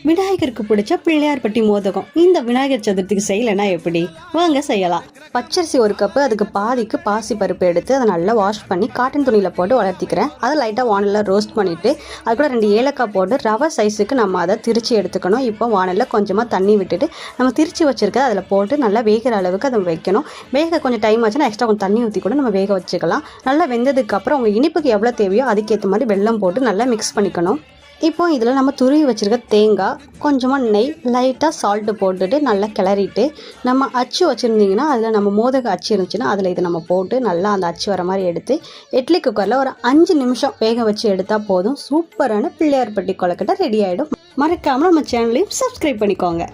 விநாயகருக்கு பிடிச்ச பிள்ளையார்பட்டி மோதகம். இந்த விநாயகர் சதுர்த்திக்கு செய்யலைன்னா எப்படி? வாங்க செய்யலாம். பச்சரிசி 1 கப்பு, அதுக்கு பாதிக்கு பாசி பருப்பு எடுத்து அதை நல்லா வாஷ் பண்ணி காட்டன் துணியில் போட்டு வளர்த்திக்கிறேன். அதை லைட்டாக வானலில் ரோஸ்ட் பண்ணிவிட்டு அது கூட 2 ஏலக்காய் போட்டு ரவை சைஸுக்கு நம்ம அதை திரிச்சு எடுத்துக்கணும். இப்போ வானலில் கொஞ்சமாக தண்ணி விட்டுட்டு நம்ம திரிச்சு வச்சுருக்க அதில் போட்டு நல்லா வேகிற அளவுக்கு அதை வைக்கணும். வேக கொஞ்சம் டைம் ஆச்சுன்னா எக்ஸ்ட்ரா கொஞ்சம் தண்ணி ஊற்றி கூட நம்ம வேக வச்சுக்கலாம். நல்லா வெந்ததுக்கப்புறம் உங்கள் இனிப்புக்கு எவ்வளோ தேவையோ அதுக்கேற்ற மாதிரி வெல்லம் போட்டு நல்லா மிக்ஸ் பண்ணிக்கணும். இப்போ இதில் நம்ம துருவி வச்சுருக்க தேங்காய், கொஞ்சமாக நெய், லைட்டாக சால்ட்டு போட்டுட்டு நல்லா கிளறிட்டு நம்ம அச்சு வச்சுருந்திங்கன்னா அதில் நம்ம மோதக அச்சு இருந்துச்சுன்னா அதில் இதை நம்ம போட்டு நல்லா அந்த அச்சு வர மாதிரி எடுத்து இட்லி குக்கரில் ஒரு 5 நிமிஷம் வேக வச்சு எடுத்தால் போதும். சூப்பரான பிள்ளையார்பட்டி கொழுக்கட்டை ரெடி ஆகிடும். மறக்காமல் நம்ம சேனலையும் சப்ஸ்கிரைப் பண்ணிக்கோங்க.